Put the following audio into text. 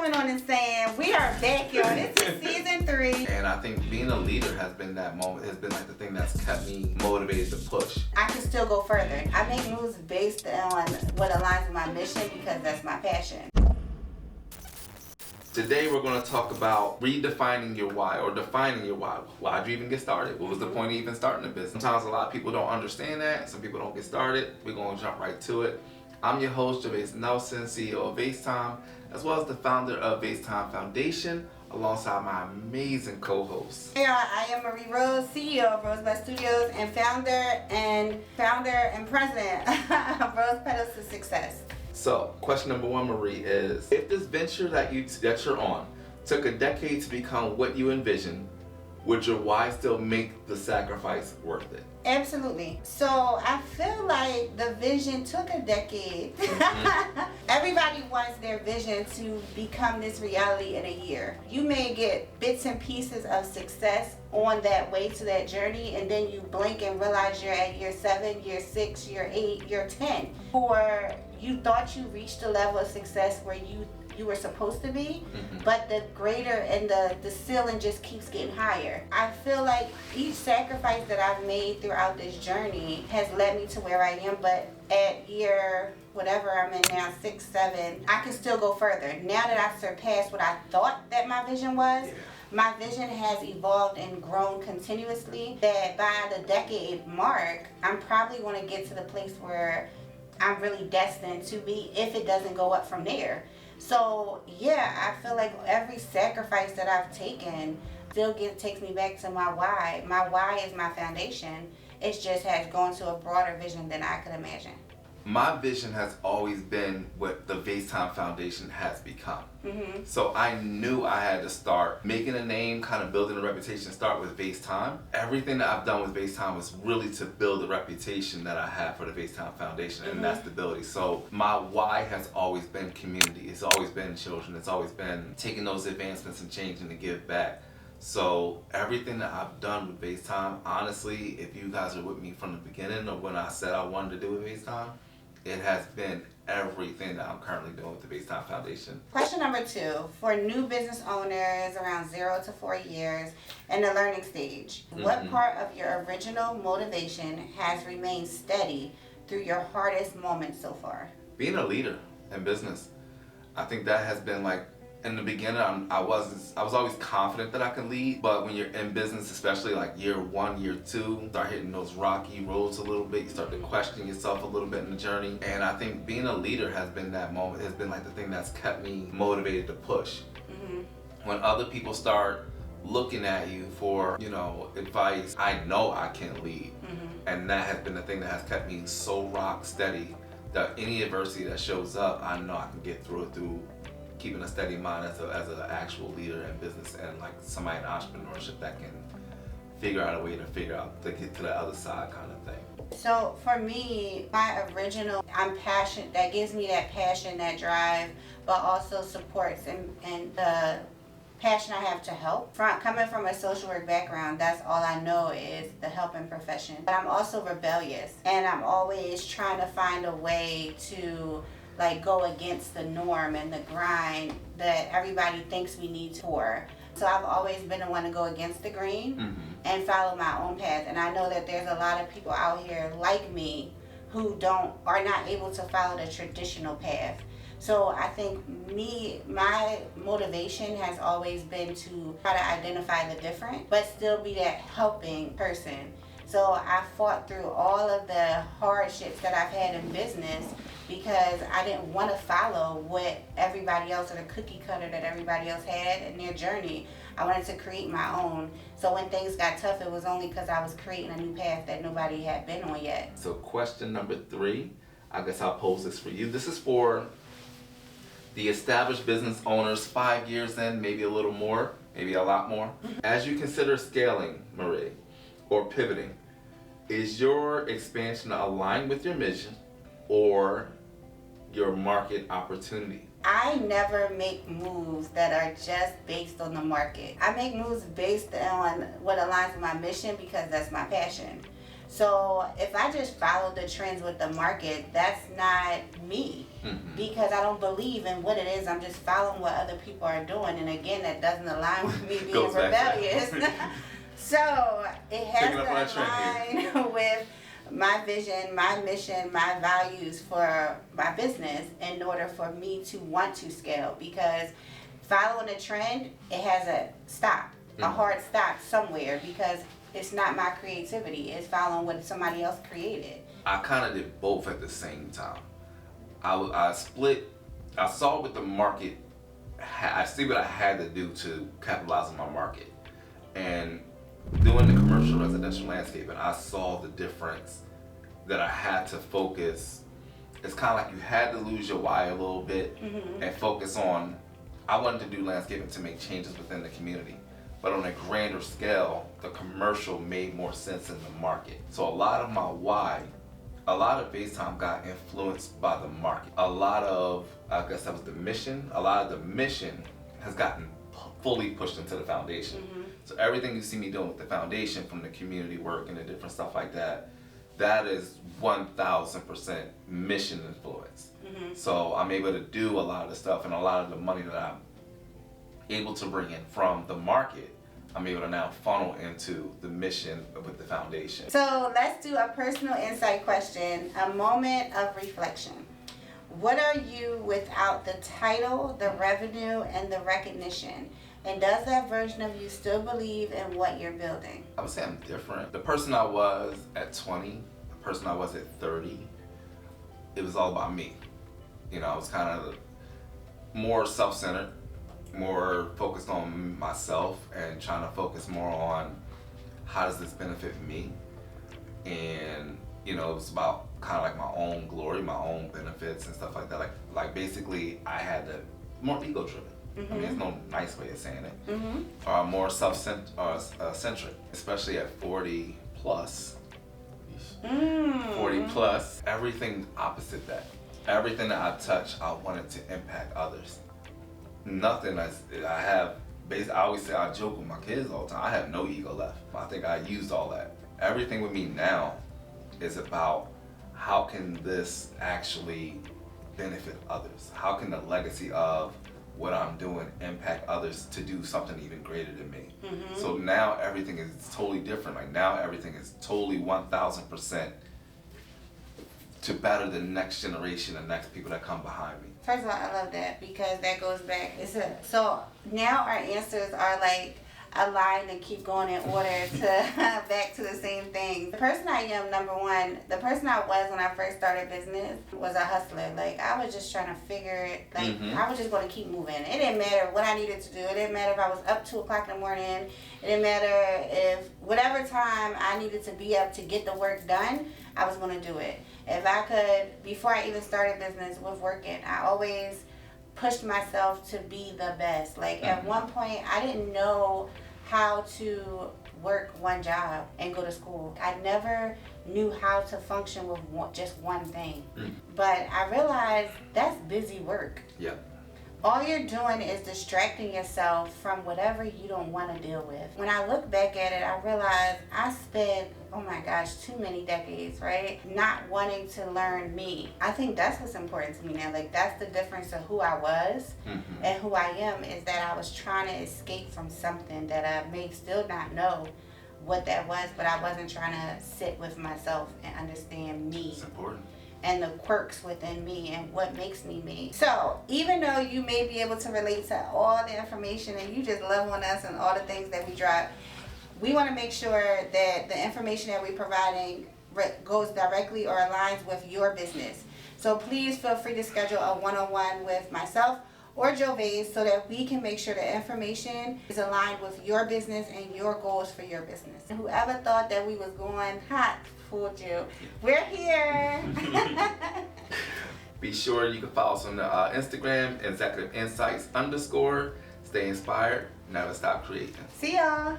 coming on and saying we are back, y'all. This is season 3. And I think being a leader has been that moment, has been like the thing that's kept me motivated to push. I can still go further. I make moves based on what aligns with my mission because that's my passion. Today we're going to talk about redefining your why, or defining your why. Why'd you even get started? What was the point of even starting a business? Sometimes a lot of people don't understand that. Some people don't get started. We're going to jump right to it. I'm your host, Gervais Nelson, CEO of VaseTime, as well as the founder of VaseTime Foundation, alongside my amazing co-host. Hey, I am Marie Rose, CEO of Rosebud Studios, and founder and president of Rose Petals to Success. So, question number 1, Marie, is if this venture that you're on took a decade to become what you envisioned, would your why still make the sacrifice worth it? Absolutely. So I feel like the vision took a decade. Everybody wants their vision to become this reality in a year. You may get bits and pieces of success on that way to that journey, and then you blink and realize you're at year 7, year 6, year 8, year 10. Or you thought you reached a level of success where you were supposed to be, but the greater and the ceiling just keeps getting higher. I feel like each sacrifice that I've made throughout this journey has led me to where I am, but at year whatever I'm in now, 6, 7, I can still go further. Now that I've surpassed what I thought that my vision was, my vision has evolved and grown continuously, that by the decade mark, I'm probably going to get to the place where I'm really destined to be if it doesn't go up from there. So yeah, I feel like every sacrifice that I've taken still takes me back to my why. My why is my foundation. It just has gone to a broader vision than I could imagine. My vision has always been what the VaseTime Foundation has become. So I knew I had to start making a name, kind of building a reputation, start with VaseTime. Everything that I've done with VaseTime was really to build the reputation that I have for the VaseTime Foundation and that stability. So my why has always been community. It's always been children. It's always been taking those advancements and changing to give back. So everything that I've done with VaseTime, honestly, if you guys are with me from the beginning of when I said I wanted to do with VaseTime, it has been everything that I'm currently doing with the VaseTime Foundation. Question number 2, for new business owners around 0 to 4 years in the learning stage, what part of your original motivation has remained steady through your hardest moments so far? Being a leader in business, I think that has been like, in the beginning, I was always confident that I could lead, but when you're in business, especially like year 1, year 2, start hitting those rocky roads a little bit, you start to question yourself a little bit in the journey. And I think being a leader has been that moment, has been like the thing that's kept me motivated to push. When other people start looking at you for, advice, I know I can lead. And that has been the thing that has kept me so rock steady that any adversity that shows up, I know I can get through it through keeping a steady mind as an actual leader in business and like somebody in entrepreneurship that can figure out a way to get to the other side kind of thing. So for me, my original, I'm passionate, that gives me that passion, that drive, but also supports and the passion I have to help. Coming from a social work background, that's all I know is the helping profession. But I'm also rebellious, and I'm always trying to find a way to go against the norm and the grind that everybody thinks we need for. So I've always been the one to go against the grain and follow my own path. And I know that there's a lot of people out here like me who are not able to follow the traditional path. So I think my motivation has always been to try to identify the different, but still be that helping person. So I fought through all of the hardships that I've had in business because I didn't want to follow what everybody else, or the cookie cutter that everybody else had in their journey. I wanted to create my own. So when things got tough, it was only because I was creating a new path that nobody had been on yet. So question number 3, I guess I'll pose this for you. This is for the established business owners 5 years in, maybe a little more, maybe a lot more. As you consider scaling, Marie, or pivoting, is your expansion aligned with your mission or your market opportunity? I never make moves that are just based on the market. I make moves based on what aligns with my mission because that's my passion. So if I just follow the trends with the market, that's not me. Because I don't believe in what it is. I'm just following what other people are doing. And again, that doesn't align with me being rebellious. So it has to align with my vision, my mission, my values for my business in order for me to want to scale. Because following a trend, it has a stop, a hard stop somewhere, because it's not my creativity. It's following what somebody else created. I kind of did both at the same time. I saw what the market, I see what I had to do to capitalize on my market. And doing the commercial residential landscaping, I saw the difference that I had to focus. It's kind of like you had to lose your why a little bit and focus on, I wanted to do landscaping to make changes within the community. But on a grander scale, the commercial made more sense in the market. So a lot of my why, a lot of base time got influenced by the market. A lot of, I guess that was the mission, a lot of the mission has gotten fully pushed into the foundation. So everything you see me doing with the foundation, from the community work and the different stuff like that, that is 1000% mission influence. So I'm able to do a lot of the stuff, and a lot of the money that I'm able to bring in from the market, I'm able to now funnel into the mission with the foundation. So let's do a personal insight question, a moment of reflection. What are you without the title, the revenue, and the recognition? And does that version of you still believe in what you're building? I would say I'm different. The person I was at 20, the person I was at 30, it was all about me. You know, I was kind of more self-centered, more focused on myself, and trying to focus more on how does this benefit me. And you know, it was about kind of like my own glory, my own benefits and stuff like that. Like basically I had the more ego driven. I mean, there's no nice way of saying it. More self-centric, especially at 40 plus. 40 plus, everything opposite that. Everything that I touch, I wanted to impact others. Nothing I have, I always say, I joke with my kids all the time, I have no ego left. I think I used all that. Everything with me now is about how can this actually benefit others? How can the legacy of what I'm doing impact others to do something even greater than me? So now everything is totally different. Like now everything is totally 1000% to better the next generation, the next people that come behind me. First of all, I love that, because that goes back. So now our answers are like aligned and keep going in order to back to the same thing. The person I am, number one, the person I was when I first started business was a hustler. Like I was just trying to figure it, like I was just going to keep moving. It didn't matter what I needed to do. It didn't matter if I was up 2 o'clock in the morning. It didn't matter if whatever time I needed to be up to get the work done, I was going to do it. If I could, before I even started business with working, I always pushed myself to be the best. Like at one point, I didn't know how to work one job and go to school. I never knew how to function with just one thing. But I realized that's busy work. Yeah. All you're doing is distracting yourself from whatever you don't want to deal with. When I look back at it, I realize I spent, oh my gosh, too many decades, right? Not wanting to learn me. I think that's what's important to me now. Like that's the difference of who I was and who I am, is that I was trying to escape from something that I may still not know what that was, but I wasn't trying to sit with myself and understand me. It's important. And the quirks within me and what makes me me. So even though you may be able to relate to all the information and you just love on us and all the things that we drop, we want to make sure that the information that we're providing goes directly or aligns with your business. So please feel free to schedule a one-on-one with myself or Gervais so that we can make sure the information is aligned with your business and your goals for your business. And whoever thought that we was going hot fooled you. We're here. Be sure you can follow us on the Instagram, executive insights_. Stay inspired, never stop creating. See y'all.